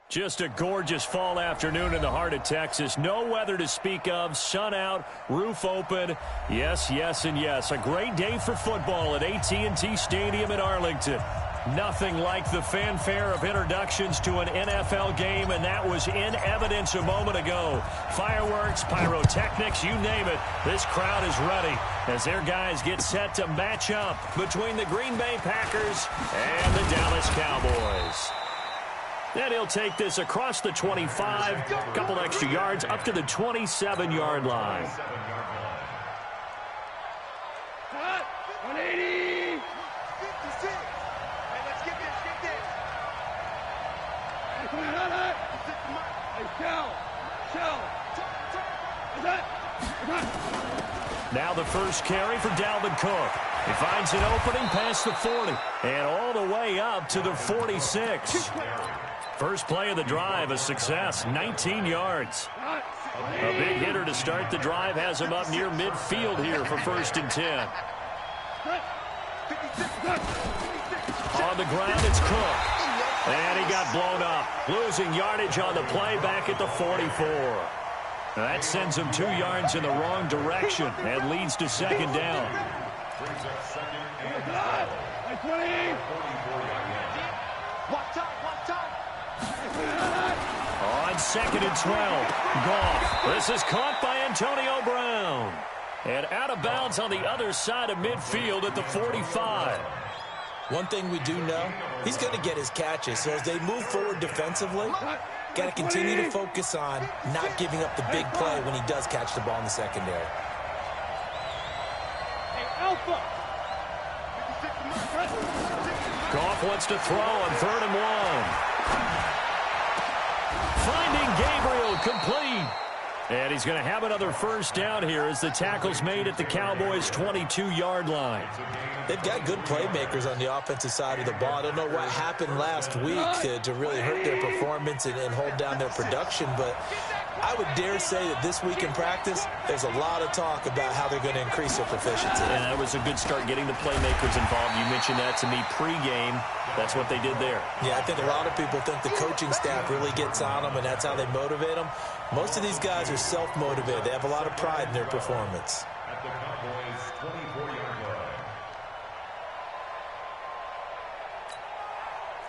Just a gorgeous fall afternoon in the heart of Texas. No weather to speak of. Sun out, roof open. Yes, yes, and yes. A great day for football at AT&T Stadium in Arlington. Nothing like the fanfare of introductions to an NFL game, and that was in evidence a moment ago. Fireworks, pyrotechnics, you name it. This crowd is ready as their guys get set to match up between the Green Bay Packers and the Dallas Cowboys. And he'll take this across the 25, a couple extra yards up to the 27-yard line. 180. 56. Hey, let's get this, get this. Now the first carry for Dalvin Cook. He finds an opening past the 40 and all the way up to the 46. First play of the drive, a success, 19 yards. A big hitter to start the drive has him up near midfield here for 1st and 10. On the ground, it's Cook. And he got blown up, losing yardage on the play back at the 44. That sends him 2 yards in the wrong direction and leads to 2nd down. On 2nd and 12, Goff. This is caught by Antonio Brown. And out of bounds on the other side of midfield at the 45. One thing we do know, he's going to get his catches. So as they move forward defensively, got to continue to focus on not giving up the big play when he does catch the ball in the secondary. Goff wants to throw on 3rd and 1. Finding Gabriel complete. And he's going to have another first down here as the tackle's made at the Cowboys' 22-yard line. They've got good playmakers on the offensive side of the ball. I don't know what happened last week to really hurt their performance and hold down their production, but I would dare say that this week in practice, there's a lot of talk about how they're going to increase their proficiency. And that was a good start getting the playmakers involved. You mentioned that to me pregame. That's what they did there. Yeah, I think a lot of people think the coaching staff really gets on them, and that's how they motivate them. Most of these guys are self-motivated. They have a lot of pride in their performance. At the Cowboys' 24-yard line.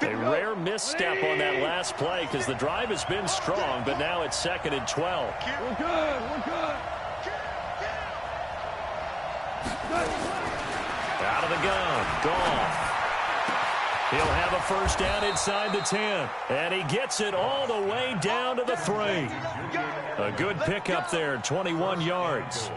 A rare misstep on that last play because the drive has been strong, but now it's 2nd and 12. We're good, we're good. Out of the gun, Goff. He'll have a first down inside the 10. And he gets it all the way down to the 3. A good pickup there, 21 yards.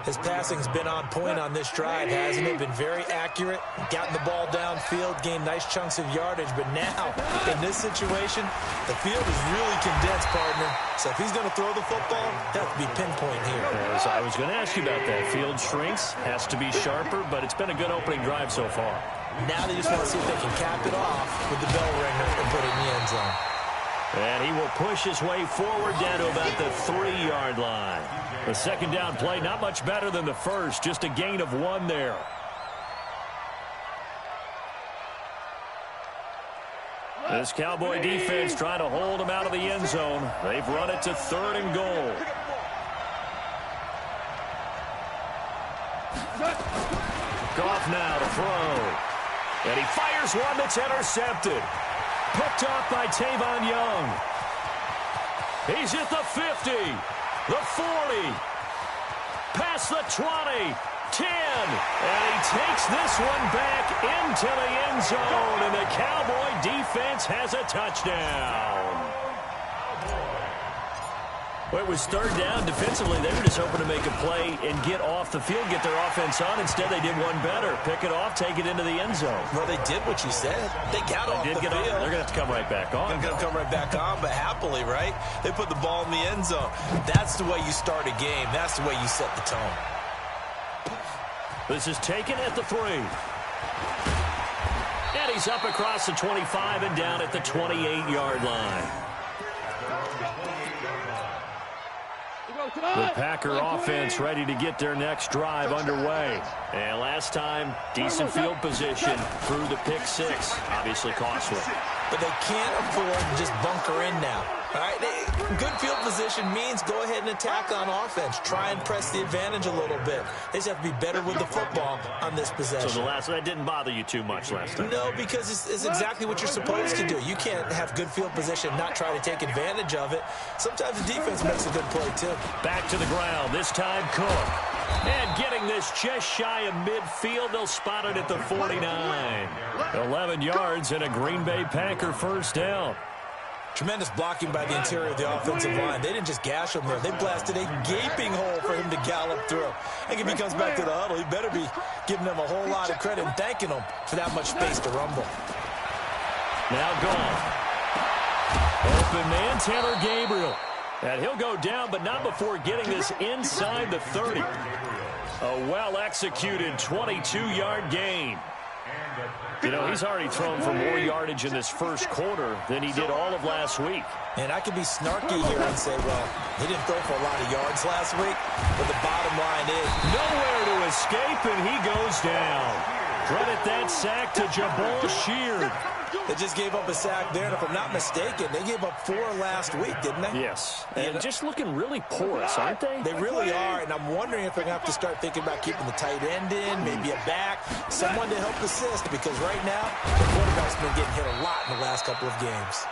His passing's been on point on this drive, hasn't it? Been very accurate, gotten the ball downfield, gained nice chunks of yardage. But now, in this situation, the field is really condensed, partner. So if he's going to throw the football, that has to be pinpoint here. As I was going to ask you about that. Field shrinks, has to be sharper, but it's been a good opening drive so far. Now they just want to see if they can cap it off with the bell ringer and put it in the end zone. And he will push his way forward down to about the 3-yard line. The 2nd down play, not much better than the first, just a gain of 1 there. This Cowboy defense trying to hold him out of the end zone. They've run it to 3rd and goal. Goff now to throw. And he fires one that's intercepted. Picked off by Tavon Young. He's at the 50, the 40, past the 20, 10. And he takes this one back into the end zone. And the Cowboy defense has a touchdown. Well, it was 3rd down. Defensively, they were just hoping to make a play and get off the field, get their offense on. Instead, they did one better. Pick it off, take it into the end zone. Well, they did what you said. They got off the field. They're going to have to come right back on. They're going to come right back on, but happily, right? They put the ball in the end zone. That's the way you start a game. That's the way you set the tone. This is taken at the 3. And he's up across the 25 and down at the 28-yard line. The Packer offense ready to get their next drive underway. And last time, decent field position through the pick six. Obviously costly. But they can't afford to just bunker in now. All right, good field position means go ahead and attack on offense. Try and press the advantage a little bit. They just have to be better with the football on this possession. So that didn't bother you too much last time? No, because it's exactly what you're supposed to do. You can't have good field position and not try to take advantage of it. Sometimes the defense makes a good play, too. Back to the ground, this time Cook. And getting this just shy of midfield, they'll spot it at the 49. 11 yards and a Green Bay Packer first down. Tremendous blocking by the interior of the offensive line. They didn't just gash him there. They blasted a gaping hole for him to gallop through. I think if he comes back to the huddle, he better be giving them a whole lot of credit and thanking them for that much space to rumble. Now gone. Open man, Taylor Gabriel. And he'll go down, but not before getting this inside the 30. A well-executed 22-yard gain. You know, he's already thrown for more yardage in this first quarter than he did all of last week. And I could be snarky here and say, well, he didn't throw for a lot of yards last week, but the bottom line is nowhere to escape, and he goes down. Credit that sack to Jabal Sheard. They just gave up a sack there, and if I'm not mistaken, they gave up 4 last week, didn't they? Yes, and just looking really porous, aren't they? They really are, and I'm wondering if they're going to have to start thinking about keeping the tight end in, maybe a back, someone to help assist, because right now, the quarterback's been getting hit a lot in the last couple of games.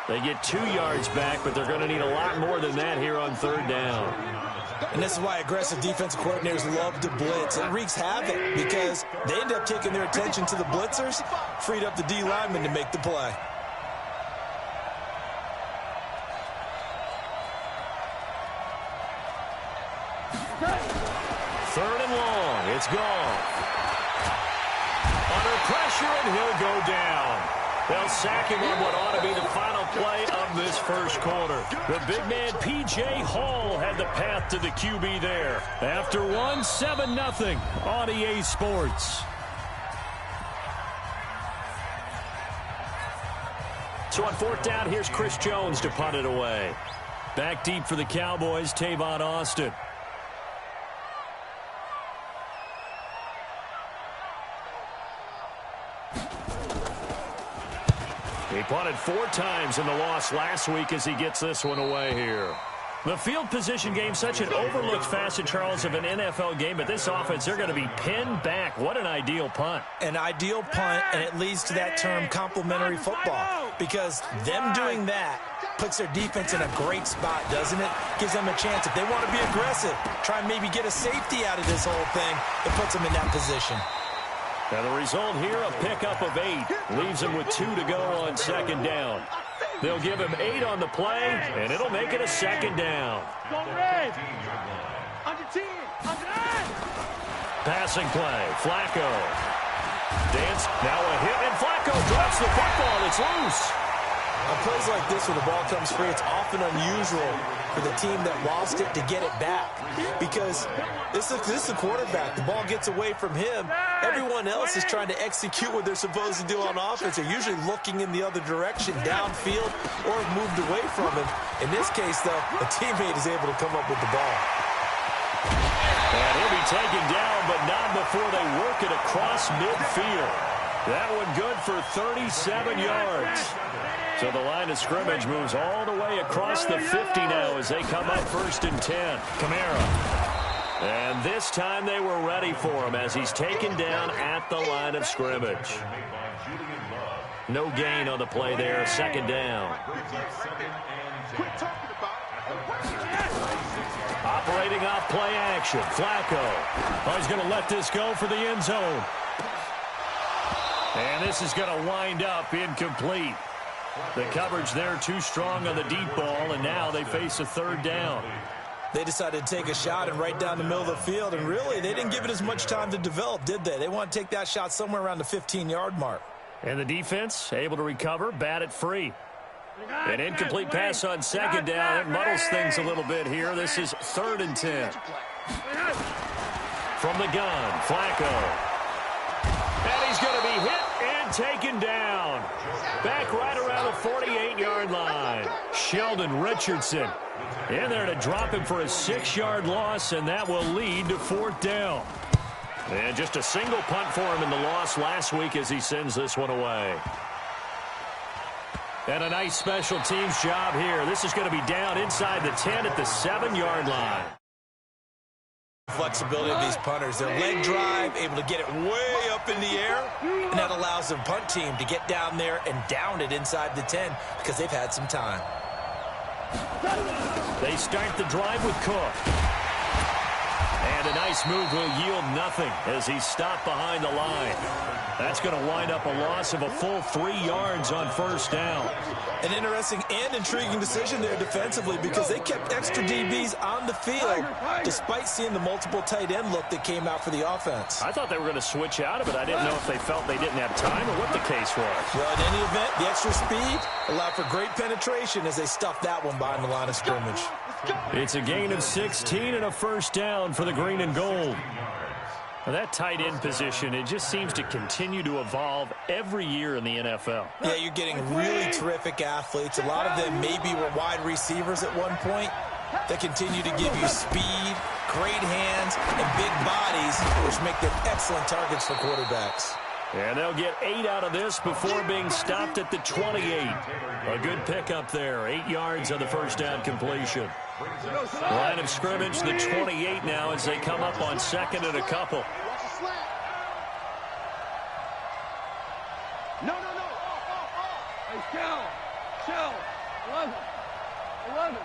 They get 2 yards back, but they're going to need a lot more than that here on third down. And this is why aggressive defensive coordinators love to blitz. It wreaks havoc because they end up taking their attention to the blitzers, freed up the D lineman to make the play. Third and long. It's gone. Under pressure, and he'll go down. They'll sack him on what ought to be the final play of this first quarter. The big man, P.J. Hall, had the path to the QB there. After 7-0 on EA Sports. So on fourth down, here's Chris Jones to punt it away. Back deep for the Cowboys, Tavon Austin. He punted 4 times in the loss last week as he gets this one away here. The field position game, such an overlooked facet, Charles, of an NFL game. But this offense, they're going to be pinned back. What an ideal punt. An ideal punt, and it leads to that term complementary football. Because them doing that puts their defense in a great spot, doesn't it? Gives them a chance. If they want to be aggressive, try and maybe get a safety out of this whole thing, it puts them in that position. And the result here, a pickup of 8. Leaves him with 2 to go on second down. They'll give him 8 on the play, and it'll make it a second down. Passing play, Flacco. Dance, now a hit, and Flacco drops the football. It's loose. On plays like this, when the ball comes free, it's often unusual for the team that lost it to get it back. Because this is the quarterback. The ball gets away from him. Everyone else is trying to execute what they're supposed to do on offense. They're usually looking in the other direction, downfield, or moved away from him. In this case, though, a teammate is able to come up with the ball. And he'll be taken down, but not before they work it across midfield. That one good for 37 yards. So the line of scrimmage moves all the way across the 50 now as they come up 1st and 10. Kamara. And this time they were ready for him as he's taken down at the line of scrimmage. No gain on the play there, second down. Operating off play action, Flacco. Oh, he's going to let this go for the end zone. And this is going to wind up incomplete. The coverage there too strong on the deep ball, and now they face a third down. They decided to take a shot and right down the middle of the field, and really, they didn't give it as much time to develop, did they? They want to take that shot somewhere around the 15-yard mark. And the defense able to recover, bat it free. An incomplete pass on second down. It muddles things a little bit here. This is 3rd and 10. From the gun, Flacco. And he's going to be hit and taken down. Back right around the 48-yard line. Sheldon Richardson in there to drop him for a 6-yard loss, and that will lead to 4th down. And just a single punt for him in the loss last week as he sends this one away. And a nice special teams job here. This is going to be down inside the 10 at the 7-yard line. Flexibility of these punters. Their leg drive, able to get it way up in the air, and that allows the punt team to get down there and down it inside the 10 because they've had some time. They start the drive with Cook. And a nice move will yield nothing as he's stopped behind the line. That's going to wind up a loss of a full 3 yards on 1st down. An interesting and intriguing decision there defensively because they kept extra DBs on the field despite seeing the multiple tight end look that came out for the offense. I thought they were going to switch out of it. I didn't know if they felt they didn't have time or what the case was. Well, in any event, the extra speed allowed for great penetration as they stuffed that one behind the line of scrimmage. It's a gain of 16 and a 1st down for the green and gold. Well, that tight end position, it just seems to continue to evolve every year in the NFL. Yeah, you're getting really terrific athletes. A lot of them maybe were wide receivers at one point that continue to give you speed, great hands, and big bodies, which make them excellent targets for quarterbacks. And they'll get 8 out of this before being stopped at the 28. A good pickup there. 8 yards on the 1st down completion. Line of scrimmage, the 28 now as they come up on 2nd and a couple. No. Hey, Shell. 11.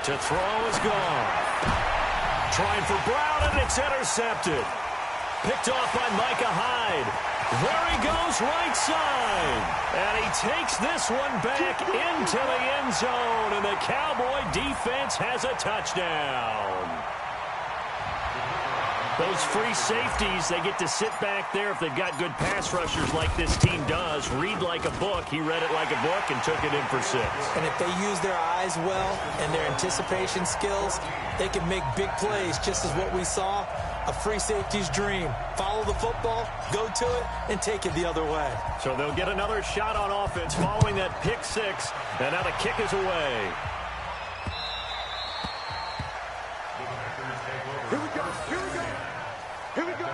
To throw is gone. Trying for Brown, and it's intercepted. Picked off by Micah Hyde. There he goes, right side. And he takes this one back into the end zone, and the Cowboy defense has a touchdown. Those free safeties, they get to sit back there if they've got good pass rushers like this team does. Read like a book. He read it like a book and took it in for 6. And if they use their eyes well and their anticipation skills, they can make big plays, just as what we saw, a free safety's dream. Follow the football, go to it, and take it the other way. So they'll get another shot on offense following that pick 6, and now the kick is away. Here we go.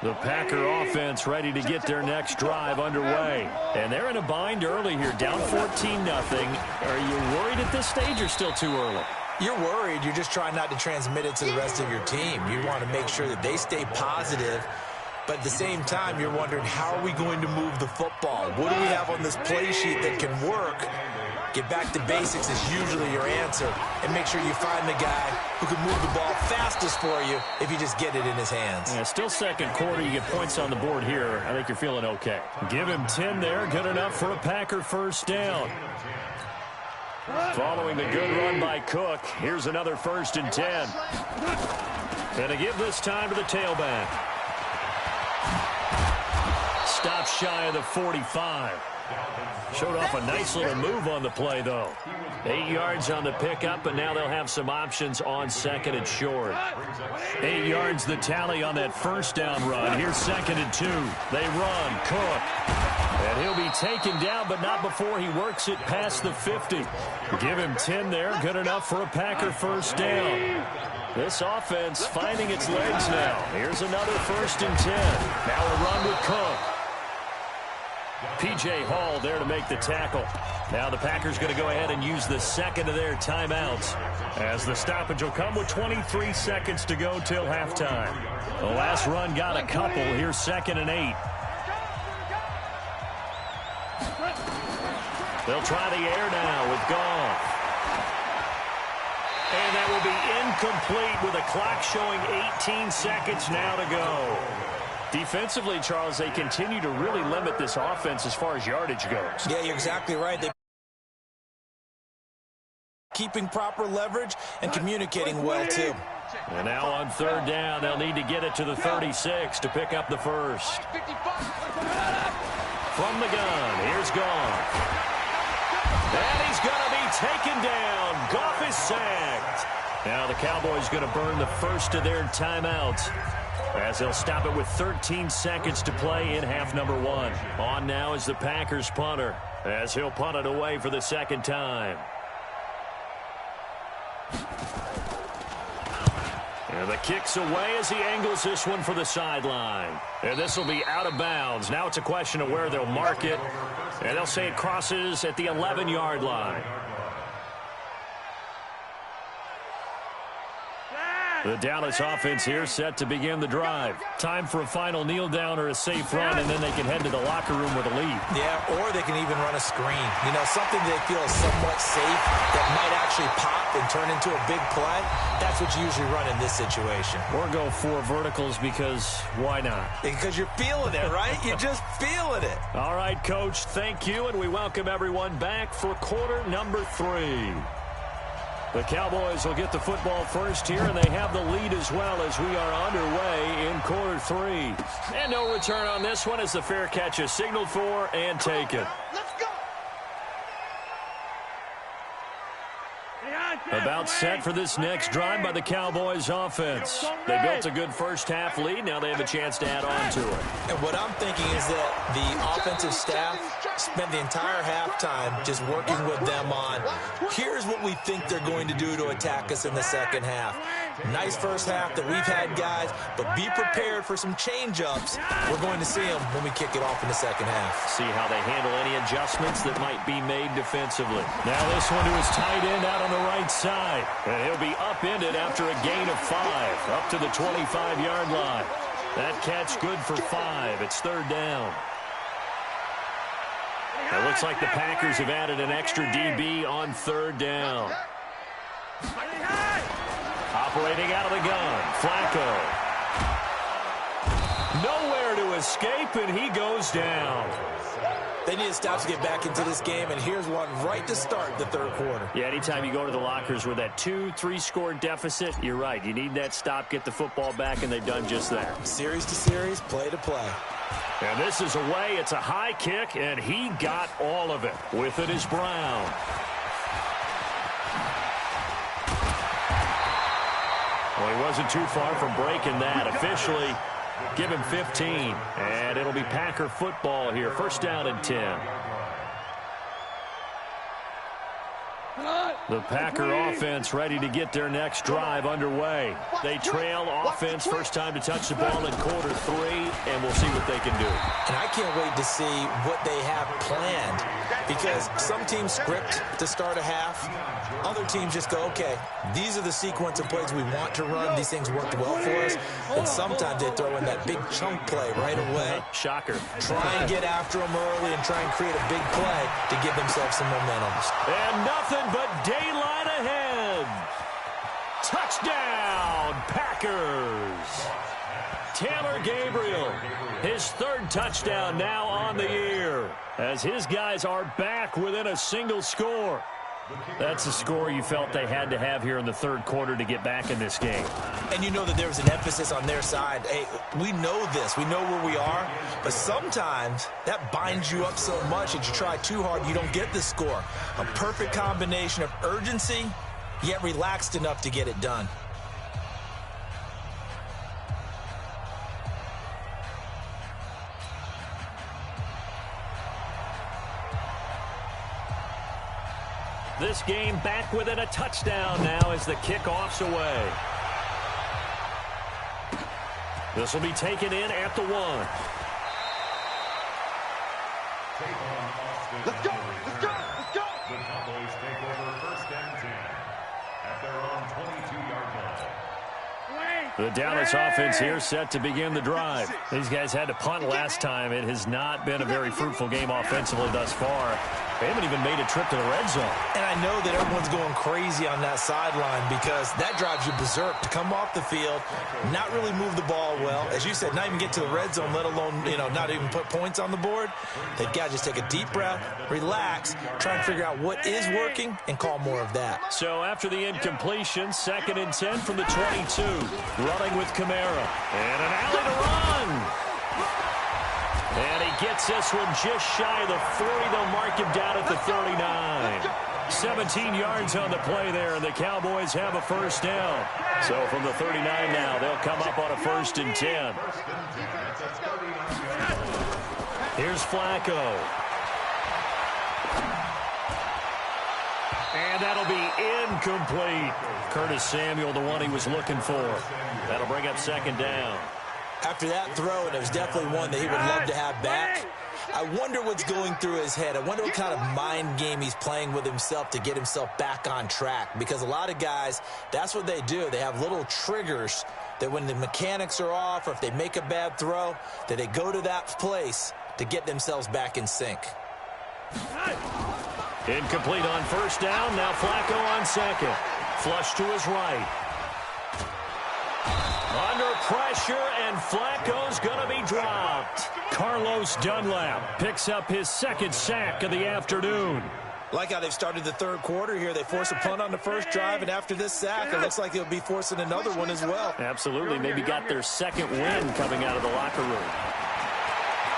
The Packer offense ready to get their next drive underway. And they're in a bind early here, down 14-0. Are you worried at this stage or still too early? You're worried. You're just trying not to transmit it to the rest of your team. You want to make sure that they stay positive. But at the same time, you're wondering, how are we going to move the football? What do we have on this play sheet that can work? Get back to basics is usually your answer. And make sure you find the guy who can move the ball fastest for you if you just get it in his hands. Yeah, still 2nd quarter. You get points on the board here. I think you're feeling okay. Give him 10 there. Good enough for a Packer 1st down. Following the good run by Cook, here's another 1st and 10. And to give this time to the tailback. Stop shy of the 45. Showed off a nice little move on the play, though. 8 yards on the pickup, and now they'll have some options on 2nd and short. 8 yards the tally on that 1st down run. Here's 2nd and 2. They run. Cook. And he'll be taken down, but not before he works it past the 50. Give him 10 there. Good enough for a Packer 1st down. This offense finding its legs now. Here's another 1st and 10. Now a run with Cook. P.J. Hall there to make the tackle. Now the Packers going to go ahead and use the 2nd of their timeouts, as the stoppage will come with 23 seconds to go till halftime. The last run got a couple. Here's 2nd and 8. They'll try the air now with Goff. And that will be incomplete with a clock showing 18 seconds now to go. Defensively, Charles, they continue to really limit this offense as far as yardage goes. Yeah, you're exactly right. They're keeping proper leverage and communicating well, too. And now on third down, they'll need to get it to the 36 to pick up the first. From the gun, here's Goff. And he's going to be taken down. Goff is sacked. Now the Cowboys going to burn the first of their timeouts, as they'll stop it with 13 seconds to play in half number one. On now is the Packers punter, as he'll punt it away for the second time. And the kick's away as he angles this one for the sideline. And this will be out of bounds. Now it's a question of where they'll mark it. And they'll say it crosses at the 11-yard line. The Dallas offense here set to begin the drive. Time for a final kneel down or a safe run, and then they can head to the locker room with a lead. Yeah, or they can even run a screen. You know, something they feel is somewhat safe that might actually pop and turn into a big play. That's what you usually run in this situation. Or go for verticals, because why not? Because you're feeling it, right? You're just feeling it. All right, Coach, thank you, and we welcome everyone back for quarter number 3. The Cowboys will get the football first here, and they have the lead as well as we are underway in quarter 3. And no return on this one as the fair catch is signaled for and taken. Let's go. About set for this next drive by the Cowboys offense. They built a good first half lead. Now they have a chance to add on to it. And what I'm thinking is that the offensive staff spent the entire halftime just working with them on, here's what we think they're going to do to attack us in the second half. Nice first half that we've had, guys, but be prepared for some change-ups. We're going to see them when we kick it off in the second half. See how they handle any adjustments that might be made defensively. Now this one to his tight end out on the right side. And he'll be upended after a gain of 5, up to the 25-yard line. That catch good for 5. It's third down. It looks like the Packers have added an extra DB on third down. Operating out of the gun, Flacco. Nowhere to escape, and he goes down. They need to stop to get back into this game, and here's one right to start the third quarter. Yeah, anytime you go to the lockers with that 2-3 score deficit, you're right. You need that stop, get the football back, and they've done just that. Series to series, play to play. And this is away. It's a high kick, and he got all of it. With it is Brown. Well, he wasn't too far from breaking that. Officially, give him 15. And it'll be Packer football here. First down and 10. The Packer offense ready to get their next drive underway. They trail offense, first time to touch the ball in quarter 3, and we'll see what they can do. And I can't wait to see what they have planned, because some teams script to start a half. Other teams just go, okay, these are the sequence of plays we want to run. These things worked well for us. And sometimes they throw in that big chunk play right away. Shocker. Try and get after them early and try and create a big play to give themselves some momentum. And nothing but daylight ahead. Touchdown, Packers. Taylor Gabriel, his third touchdown now on the year, as his guys are back within a single score. That's a score you felt they had to have here in the third quarter to get back in this game. And you know that there was an emphasis on their side. Hey, we know this. We know where we are. But sometimes that binds you up so much that you try too hard, you don't get the score. A perfect combination of urgency, yet relaxed enough to get it done. This game back within a touchdown now as the kickoff's away. This will be taken in at the 1. Let's go. Let's go. Let's go. The Cowboys take over first and 10 at their own 22-yard line. The Dallas offense here set to begin the drive. These guys had to punt last time. It has not been a very fruitful game offensively thus far. They haven't even made a trip to the red zone. And I know that everyone's going crazy on that sideline because that drives you berserk to come off the field, not really move the ball well. As you said, not even get to the red zone, let alone, not even put points on the board. They've got to just take a deep breath, relax, try and figure out what is working, and call more of that. So after the incompletion, 2nd and 10 from the 22. Running with Kamara. And an alley to run. And he gets this one just shy of the 40. They'll mark him down at the 39. 17 yards on the play there, and the Cowboys have a first down. So from the 39 now, they'll come up on a 1st and 10. Here's Flacco. And that'll be incomplete. Curtis Samuel, the one he was looking for. That'll bring up 2nd down. After that throw, and it was definitely one that he would love to have back, I wonder what's going through his head. I wonder what kind of mind game he's playing with himself to get himself back on track. Because a lot of guys, that's what they do. They have little triggers that when the mechanics are off or if they make a bad throw, that they go to that place to get themselves back in sync. Incomplete on 1st down. Now Flacco on 2nd. Flush to his right. Under pressure, and Flacco's going to be dropped. Carlos Dunlap picks up his 2nd sack of the afternoon. Like how they've started the 3rd quarter here. They force a punt on the 1st drive, and after this sack, it looks like they'll be forcing another one as well. Absolutely. Maybe got their 2nd win coming out of the locker room.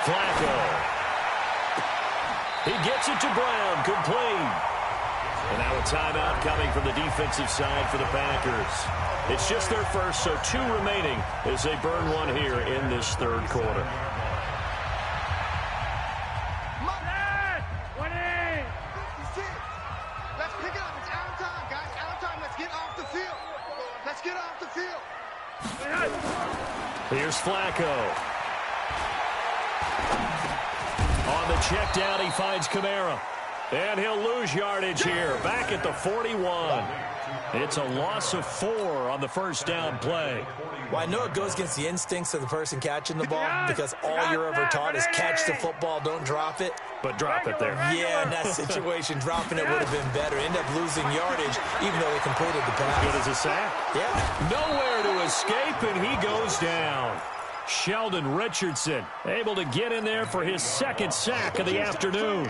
Flacco. He gets it to Brown. Complete. And now a timeout coming from the defensive side for the Packers. It's just their first, so 2 remaining as they burn one here in this 3rd quarter. Let's pick it up. It's out of time, guys. Out of time. Let's get off the field. Let's get off the field. Here's Flacco. On the check down, he finds Kamara. And he'll lose yardage here. Back at the 41. It's a loss of 4 on the 1st down play. Well, I know it goes against the instincts of the person catching the ball because all you're ever taught is catch the football, don't drop it. But drop it there. Yeah, in that situation, dropping it would have been better. End up losing yardage, even though they completed the pass. Good as a sack. Yeah. Nowhere to escape, and he goes down. Sheldon Richardson able to get in there for his 2nd sack of the afternoon.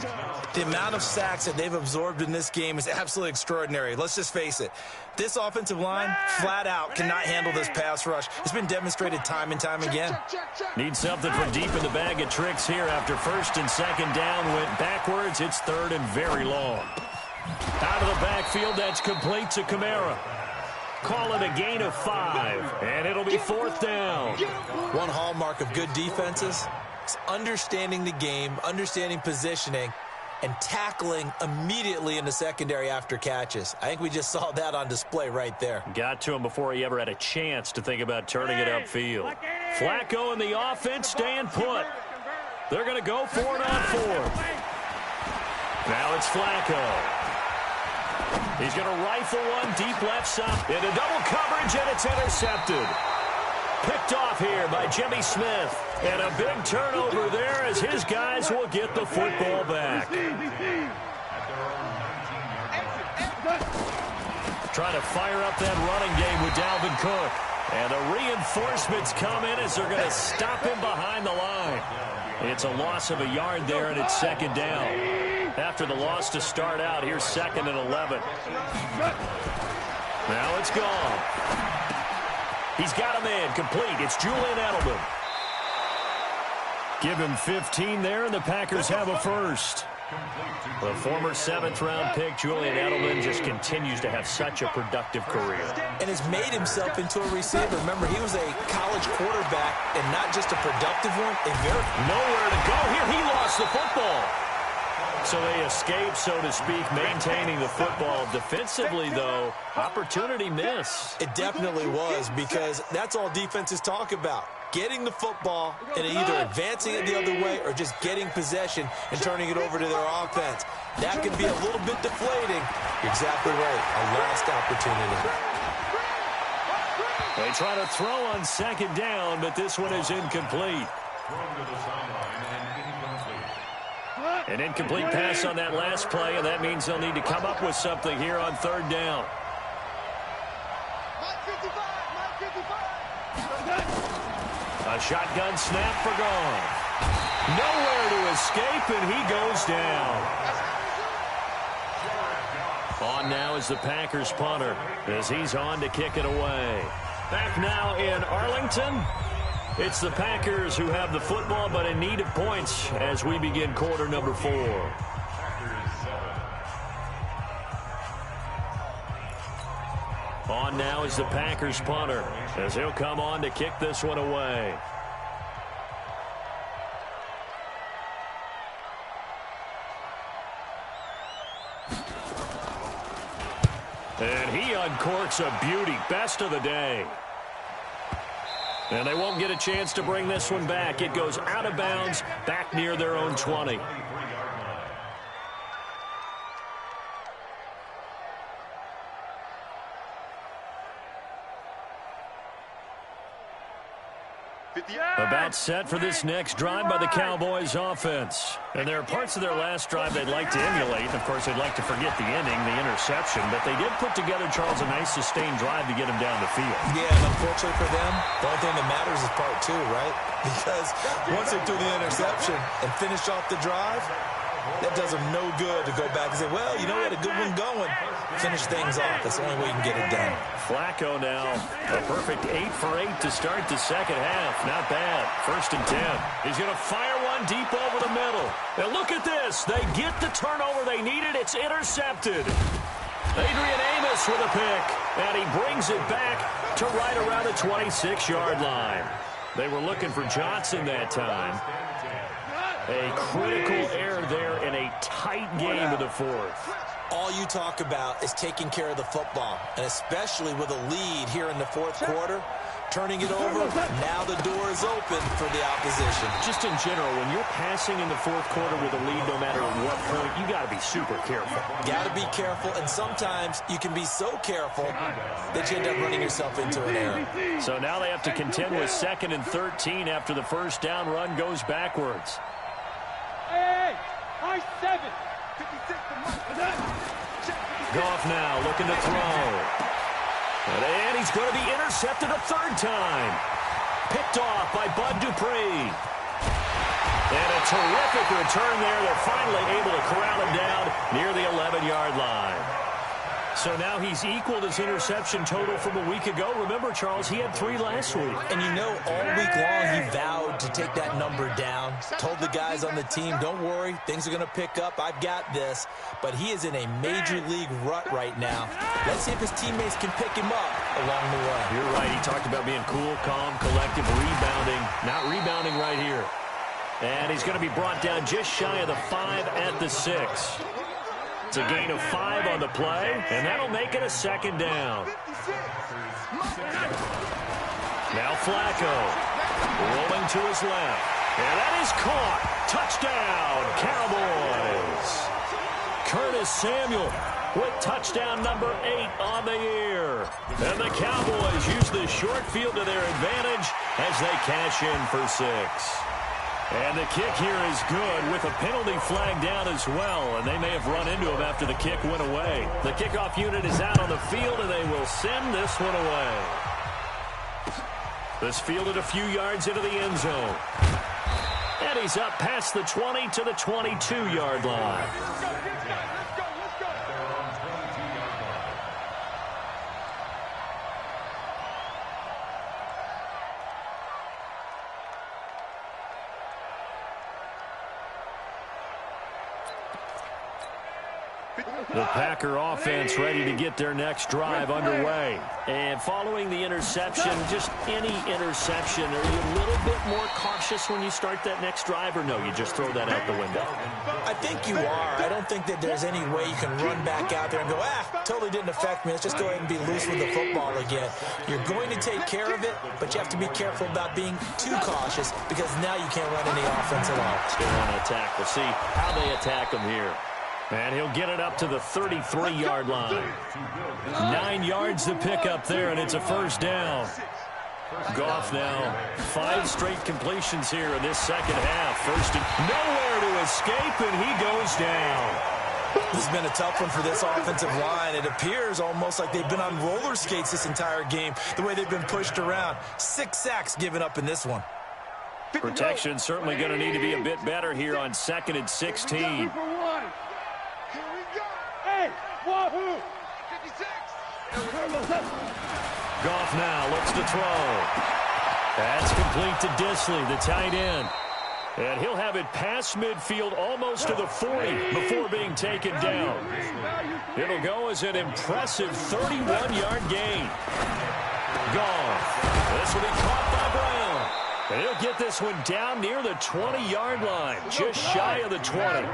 The amount of sacks that they've absorbed in this game is absolutely extraordinary. Let's just face it. This offensive line, flat out, cannot handle this pass rush. It's been demonstrated time and time again. Need something from deep in the bag of tricks here after 1st and 2nd down. Went backwards. It's 3rd and very long. Out of the backfield, that's complete to Kamara. Call it a gain of 5, and it'll be 4th down. One hallmark of good defenses is understanding the game, understanding positioning, and tackling immediately in the secondary after catches. I think we just saw that on display right there. Got to him before he ever had a chance to think about turning it upfield. Flacco and the offense staying put. They're going to go for it on 4th. Now it's Flacco. He's going to rifle one deep left side. Into double coverage, and it's intercepted. Picked off here by Jimmy Smith. And a big turnover there as his guys will get the football back. Trying to fire up that running game with Dalvin Cook. And the reinforcements come in as they're going to stop him behind the line. It's a loss of a yard there, and it's 2nd down. After the loss to start out, here's 2nd and 11. Now it's gone. He's got a man complete. It's Julian Edelman. Give him 15 there, and the Packers have a first. The former 7th-round pick, Julian Edelman, just continues to have such a productive career. And has made himself into a receiver. Remember, he was a college quarterback, and not just a productive one. Nowhere to go here. He lost the football. So they escape, so to speak, maintaining the football. Defensively, though, opportunity miss. It definitely was, because that's all defenses talk about. Getting the football and either advancing it the other way or just getting possession and turning it over to their offense. That can be a little bit deflating. You're exactly right. A lost opportunity. They try to throw on second down, but this one is incomplete. An incomplete pass on that last play, and that means they'll need to come up with something here on third down. A shotgun snap for Goff. Nowhere to escape, and he goes down. On now is the Packers punter as he's on to kick it away. Back now in Arlington. It's the Packers who have the football, but in need of points as we begin quarter number 4. On now is the Packers punter as he'll come on to kick this one away. And he uncorks a beauty. Best of the day. And they won't get a chance to bring this one back. It goes out of bounds back near their own 20. About set for this next drive by the Cowboys offense. And there are parts of their last drive they'd like to emulate. And of course, they'd like to forget the ending, the interception. But they did put together, Charles, a nice sustained drive to get him down the field. Yeah, and unfortunately for them, the only thing that matters is part 2, right? Because once they threw the interception and finished off the drive, that does them no good to go back and say, well, you know, we had a good one going. Finish things off. That's the only way you can get it done. Flacco now, a perfect 8 for 8 to start the second half. Not bad. 1st and 10. He's going to fire one deep over the middle. And look at this. They get the turnover they needed. It's intercepted. Adrian Amos with a pick. And he brings it back to right around the 26-yard line. They were looking for Johnson that time. A critical error there in a tight game in the 4th. All you talk about is taking care of the football, and especially with a lead here in the 4th quarter, turning it over, now the door is open for the opposition. Just in general, when you're passing in the 4th quarter with a lead, no matter at what point, you got to be super careful. Got to be careful, and sometimes you can be so careful that you end up running yourself into an error. So now they have to contend with 2nd and 13 after the first down run goes backwards. Goff now looking to throw. And he's going to be intercepted a 3rd time. Picked off by Bud Dupree. And a terrific return there. They're finally able to corral him down near the 11-yard line. So now he's equaled his interception total from a week ago. Remember, Charles, he had 3 last week. And you know, all week long he vowed to take that number down. Told the guys on the team, don't worry, things are going to pick up. I've got this. But he is in a major league rut right now. Let's see if his teammates can pick him up along the way. You're right. He talked about being cool, calm, collective, rebounding. Not rebounding right here. And he's going to be brought down just shy of the 5 at the 6. It's a gain of 5 on the play, and that'll make it a 2nd down. Now Flacco rolling to his left. And that is caught. Touchdown, Cowboys. Curtis Samuel with touchdown number 8 on the year. And the Cowboys use the short field to their advantage as they cash in for 6. And the kick here is good with a penalty flag down as well. And they may have run into him after the kick went away. The kickoff unit is out on the field, and they will send this one away. This fielded a few yards into the end zone. And he's up past the 20 to the 22-yard line. The Packer offense ready to get their next drive underway. And following the interception, just any interception, are you a little bit more cautious when you start that next drive, or no, you just throw that out the window? I think you are. I don't think that there's any way you can run back out there and go, totally didn't affect me. Let's just go ahead and be loose with the football again. You're going to take care of it, but you have to be careful about being too cautious because now you can't run any offense at all. Still on attack. We'll see how they attack them here. And he'll get it up to the 33-yard line. 9 yards to pick up there, and it's a first down. Goff now 5 straight completions here in this second half. First and nowhere to escape, and he goes down. This has been a tough one for this offensive line. It appears almost like they've been on roller skates this entire game, the way they've been pushed around. 6 sacks given up in this one. Protection certainly going to need to be a bit better here on 2nd and 16. Here we go. Hey, wahoo! 56. Goff now looks to throw. That's complete to Disley, the tight end. And he'll have it past midfield almost to the 40 before being taken down. It'll go as an impressive 31-yard gain. Goff. This will be caught by Brown. And he'll get this one down near the 20-yard line, just shy of the 20.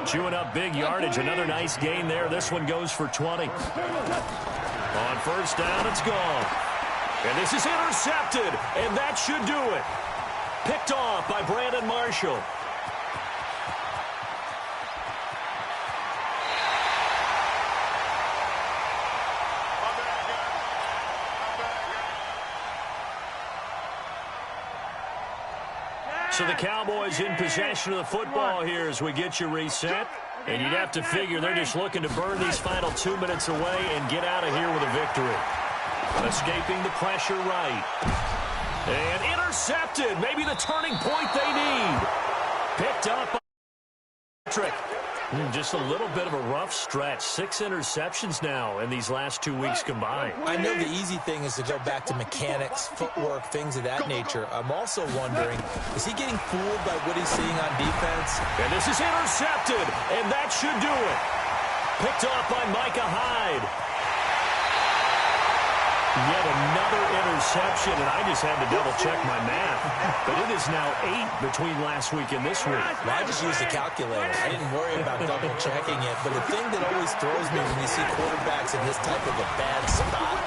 Chewing up big yardage. Another nice gain there. This one goes for 20. On first down, it's gone. And this is intercepted, and that should do it. Picked off by Brandon Marshall. So the Cowboys in possession of the football here as we get you reset. And you'd have to figure they're just looking to burn these final 2 minutes away and get out of here with a victory. Escaping the pressure right. And intercepted. Maybe the turning point they need. Picked up by Patrick. Just a little bit of a rough stretch. 6 interceptions now in these last 2 weeks combined. I know the easy thing is to go back to mechanics, footwork, things of that nature. I'm also wondering, is he getting fooled by what he's seeing on defense? And this is intercepted, and that should do it. Picked off by Micah Hyde. Yet another interception, and I just had to double-check my math. But it is now 8 between last week and this week. Well, I just used a calculator. I didn't worry about double-checking it. But the thing that always throws me when you see quarterbacks in this type of a bad spot.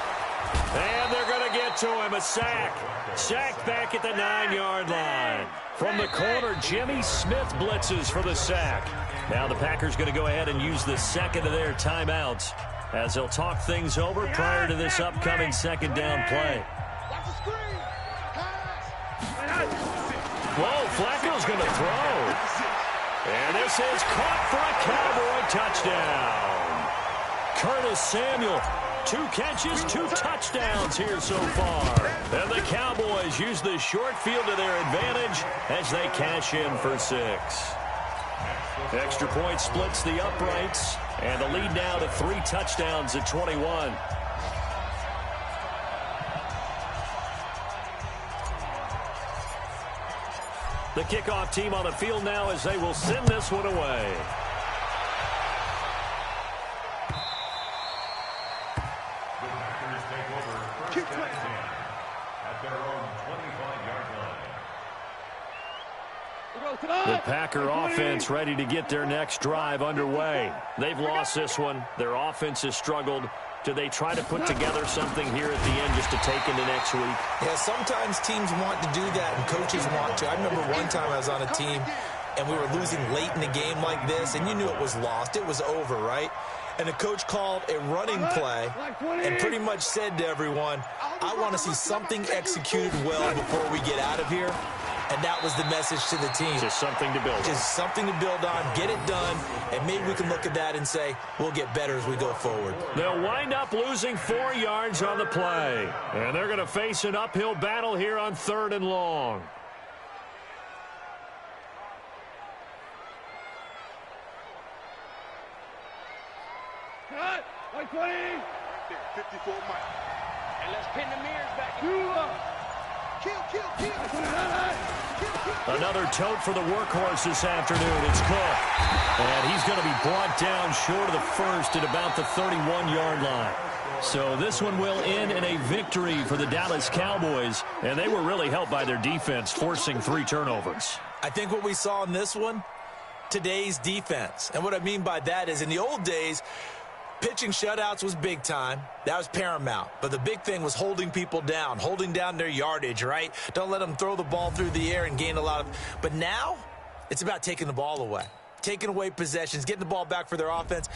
And they're going to get to him, a sack. Sacked back at the 9-yard line. From the corner, Jimmy Smith blitzes for the sack. Now the Packers going to go ahead and use the second of their timeouts as they'll talk things over prior to this upcoming second down play. Whoa, Flacco's going to throw. And this is caught for a Cowboy touchdown. Curtis Samuel, 2 catches, 2 touchdowns here so far. And the Cowboys use the short field to their advantage as they cash in for 6. Extra point splits the uprights, and the lead now to 3 touchdowns at 21. The kickoff team on the field now as they will send this one away. The Packer offense ready to get their next drive underway. They've lost this one. Their offense has struggled. Do they try to put together something here at the end just to take into next week? Yeah, sometimes teams want to do that and coaches want to. I remember one time I was on a team and we were losing late in the game like this, and you knew it was lost. It was over, right? And the coach called a running play and pretty much said to everyone, I want to see something executed well before we get out of here. And that was the message to the team. Just something to build on. Just something to build on, get it done, and maybe we can look at that and say, we'll get better as we go forward. They'll wind up losing 4 yards on the play. And they're going to face an uphill battle here on 3rd and long. Cut! 120! 54 Mike. And let's pin the mirrors back. Kill. Another tote for the workhorse this afternoon. It's Cook. And he's going to be brought down short of the first at about the 31-yard line. So this one will end in a victory for the Dallas Cowboys. And they were really helped by their defense, forcing 3 turnovers. I think what we saw in this one, today's defense. And what I mean by that is in the old days, pitching shutouts was big time. That was paramount. But the big thing was holding people down, holding down their yardage, right? Don't let them throw the ball through the air and gain a lot of... But now, it's about taking the ball away. taking away possessions, getting the ball back for their offense.